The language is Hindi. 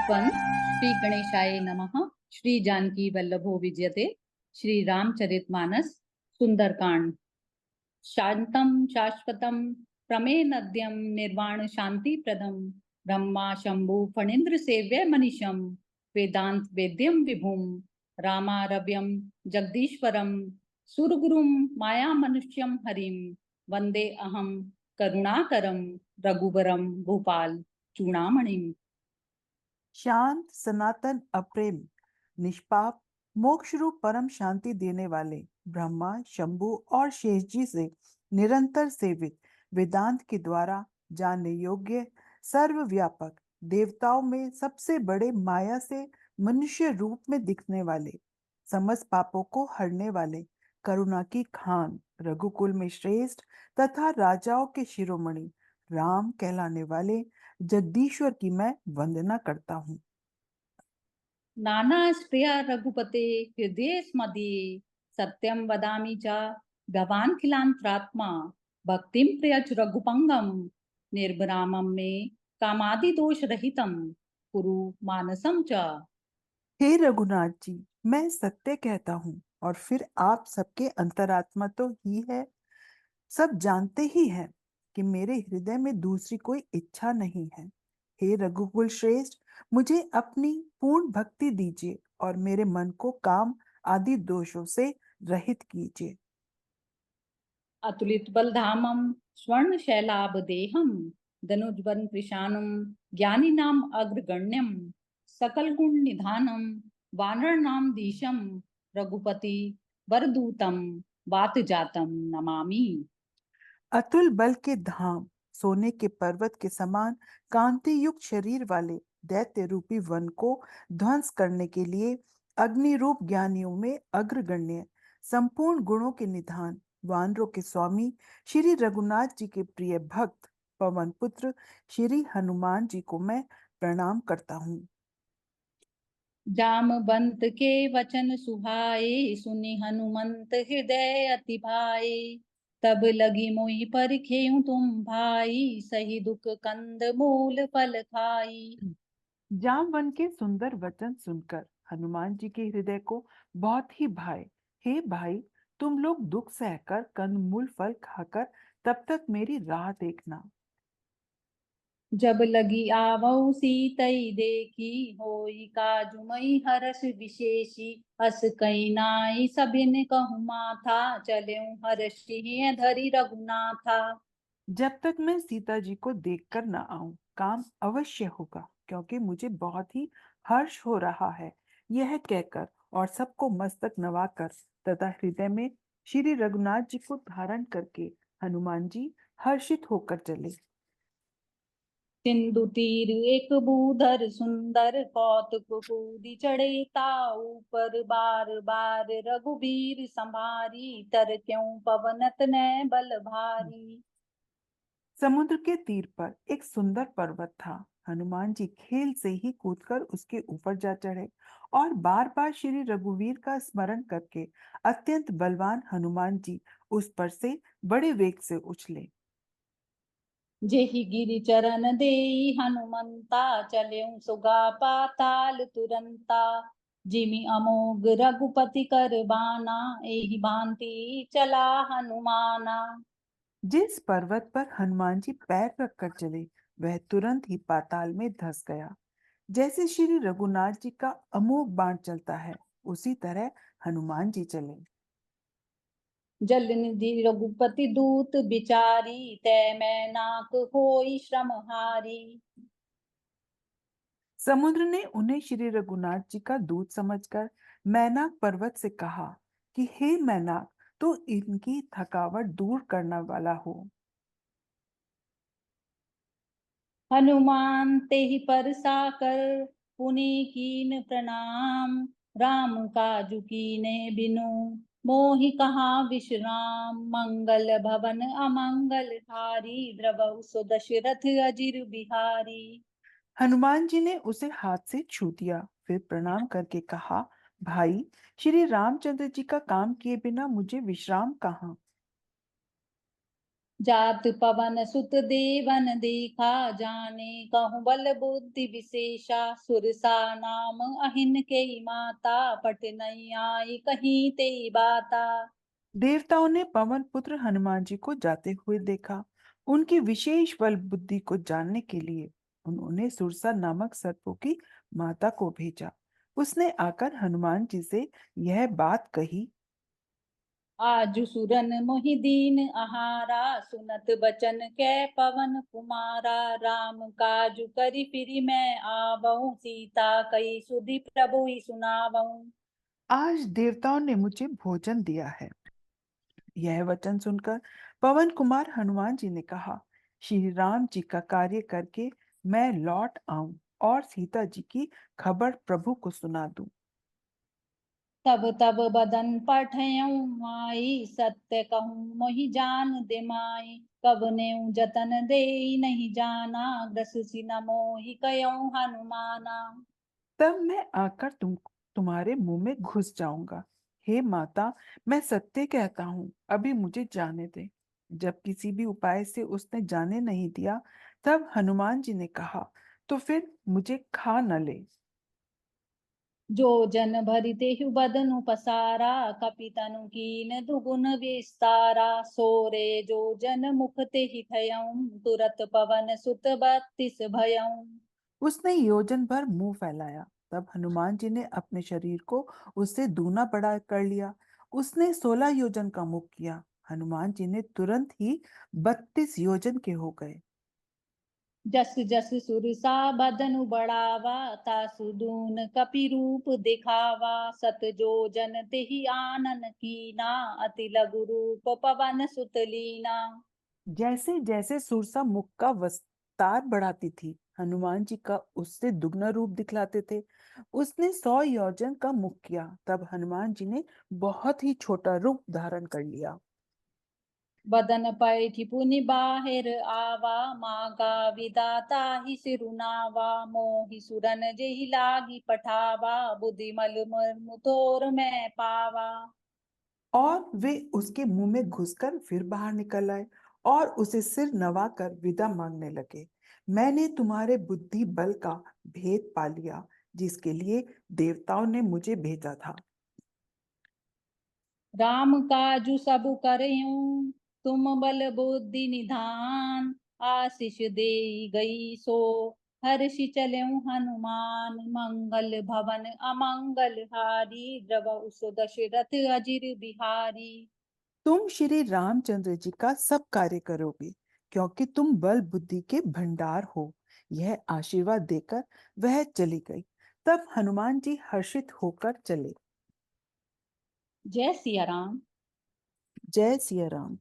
वन श्री गणेशाय नमः। श्री जानकी वल्लभो विजयते। श्री रामचरितमानस सुंदरकांड। शांतं शाश्वतं प्रमेयनद्यं निर्वाण शांति प्रदम ब्रह्मा शंभु फणीन्द्र सेव्य मनीषम वेदांत वेद्यम विभुम रामारव्यम जगदीश्वरम सुरगुरुम माया मनुष्यम हरिम वंदे अहम करुणाकरम रघुवरम भूपाल चूड़ामणिम। शांत, सनातन, अप्रेम, निष्पाप, मोक्ष रूप परम शांति देने वाले ब्रह्मा, शंभु और शेष जी से निरंतर सेवित, वेदांत के द्वारा जानने योग्य, सर्वव्यापक, देवताओं में सबसे बड़े, माया से मनुष्य रूप में दिखने वाले, समस्त पापों को हरने वाले, करुणा की खान, रघुकुल में श्रेष्ठ तथा राजाओं के शिरोमणि राम कहलाने वाले जगदीश्वर की मैं वंदना करता हूँ। नानास्त्रिया रघुपते हृदय स्मदीये सत्यम वदामि च भवान् खिलांतरात्मा भक्तिं प्रियच रघुपंगम निर्भरामं मे कामादि दोष रहितम कुरु मानसम च। हे रघुनाथ जी, मैं सत्य कहता हूँ और फिर आप सबके अंतरात्मा तो ही है, सब जानते ही हैं कि मेरे हृदय में दूसरी कोई इच्छा नहीं है। हे रघुकुल श्रेष्ठ, मुझे अपनी पूर्ण भक्ति दीजिए और मेरे मन को काम आदि दोषों से रहित कीजिए। अतुलित बलधामम स्वर्ण शैलाभ देहम धनुजवन कृशानम ज्ञानिनाम अग्रगण्यम सकल गुण निधानम वानर नाम दीशम रघुपति वरदूतम वात जातम नमामि। अतुल बल के धाम, सोने के पर्वत के समान कांति युक्त शरीर वाले दैत्य रूपी वन को ध्वंस करने के लिए अग्नि रूप ज्ञानियों में अग्रगण्य, संपूर्ण गुणों के निधान, वानरों के स्वामी श्री रघुनाथ जी के प्रिय भक्त पवन पुत्र श्री हनुमान जी को मैं प्रणाम करता हूँ। जामवंत के वचन सुहाए सुनि हनुमंत हृदय अति भाए तब लगी मोहि परिखेउ तुम भाई सही दुख कंद मूल फल खाई। जामवन के सुंदर वचन सुनकर हनुमान जी के हृदय को बहुत ही भाए। हे भाई, तुम लोग दुख सहकर कंदमूल फल खाकर तब तक मेरी राह देखना। जब लगी आवऊ सीतई देखी होई काजुमई हरष विशेषी अस कई नाई सबिन कहु माथा चलेऊ हर्षि धरि रघुनाथा। जब तक मैं सीता जी को देखकर न आऊं, काम अवश्य होगा, क्योंकि मुझे बहुत ही हर्ष हो रहा है। यह कहकर और सबको मस्तक नवाकर तथा हृदय में श्री रघुनाथ जी को धारण करके हनुमान जी हर्षित होकर चले। सिंधु तीर एक बूधर सुंदर कौतुक कूदी चढ़े ताऊ पर बार बार रघुबीर संभारी तर क्यों पवनत न बल भारी। समुद्र के तीर पर एक सुंदर पर्वत था। हनुमान जी खेल से ही कूदकर उसके ऊपर जा चढ़े और बार बार श्री रघुवीर का स्मरण करके अत्यंत बलवान हनुमान जी उस पर से बड़े वेग से उछले। जेहि गिरि चरण देई हनुमंता चलेऊ सुगा पाताल तुरंता जिमि अमोघ रघुपति कर बाना एहि भांति चला हनुमाना। जिस पर्वत पर हनुमान जी पैर रखकर चले, वह तुरंत ही पाताल में धंस गया। जैसे श्री रघुनाथ जी का अमोघ बाण चलता है, उसी तरह हनुमान जी चले। जल निधि रघुपति दूत बिचारी तै मैं नाक होई श्रम हारी। समुद्र ने उन्हें श्री रघुनाथ जी का दूत समझकर मैनाक पर्वत से कहा कि हे मैनाक, तो इनकी थकावट दूर करने वाला हो। हनुमान ते ही परसा कर पुनि कीन प्रणाम राम काजु कीने बिनु मोहि कहा विश्राम मंगल भवन अमंगल हारी द्रवहु सो दशरथ अजिर बिहारी। हनुमान जी ने उसे हाथ से छू दिया, फिर प्रणाम करके कहा, भाई, श्री रामचंद्र जी का काम किए बिना मुझे विश्राम कहाँ। जात पवन सुत देवन देखा, जाने कहूँ बल बुद्धि विशेषा, सुरसा नाम अहिन के माता, पट नहीं आई कहीं ते बाता। देवताओं ने पवन पुत्र हनुमान जी को जाते हुए देखा। उनकी विशेष बल बुद्धि को जानने के लिए उन्होंने सुरसा नामक सर्पों की माता को भेजा। उसने आकर हनुमान जी से यह बात कही। आजु सुरन मोहि दीन आहारा, सुनत बचन कै पवन कुमारा, राम काजु करि फिरि मैं आवहु, सीता कई सुधि प्रभु ही सुनावहु। आज देवताओं ने मुझे भोजन दिया है। यह वचन सुनकर पवन कुमार हनुमान जी ने कहा, श्री राम जी का कार्य करके मैं लौट आऊं और सीता जी की खबर प्रभु को सुना दूं। तब तब बदन पठयऊँ माई, सत्य कहूँ मोहि जान दे माई, कब नेऊ जतन देई नहीं जाना, ग्रस न मोहि कयऊँ हनुमाना। तब मैं आकर तुम्हारे मुंह में घुस जाऊंगा। हे माता, मैं सत्य कहता हूँ, अभी मुझे जाने दे। जब किसी भी उपाय से उसने जाने नहीं दिया, तब हनुमान जी ने कहा, तो फिर मुझे खा न ले। जो जन भरि तेहु बदनु पसारा, कपि तनु कीन दुगुन विस्तारा, सोरे जो जन मुख तेहि थयऊँ, तुरत पवन सुत बत्तीस भयऊँ। उसने योजन भर मुंह फैलाया। तब हनुमान जी ने अपने शरीर को उससे दूना बड़ा कर लिया। उसने 16 योजन का मुख किया। हनुमान जी ने तुरंत ही 32 योजन के हो गए। जस जस सुरसा बदनु बढ़ावा, तासु दून कपि रूप दिखावा, सत जो जन तेहि आनन कीना, अति लघु रूप पवन सुत लीना। जैसे जैसे सुरसा मुख का विस्तार बढ़ाती थी, हनुमान जी का उससे दुगना रूप दिखलाते थे। उसने 100 योजन का मुख किया। तब हनुमान जी ने बहुत ही छोटा रूप धारण कर लिया। बदन पैठि पुनि बाहिर आवा, मागा विदाता ही सिरुनावा, मोहि सुरन जेहि लागी पठावा, बुद्धि मल मर्मु तोर मैं पावा। और वे उसके मुंह में घुसकर फिर बाहर निकल आए और उसे सिर नवाकर विदा मांगने लगे। मैंने तुम्हारे बुद्धि बल का भेद पा लिया, जिसके लिए देवताओं ने मुझे भेजा था। राम काजु सबु करयूं, तुम बल बुद्धि निधान, आशीष दे गई सो हर्षि चलऊं हनुमान, मंगल भवन अमंगल हारी, द्रवहु सो दशरथ अजिर बिहारी। तुम श्री रामचंद्र जी का सब कार्य करोगे, क्योंकि तुम बल बुद्धि के भंडार हो। यह आशीर्वाद देकर वह चली गई। तब हनुमान जी हर्षित होकर चले। जय सिया राम। जय सिया राम।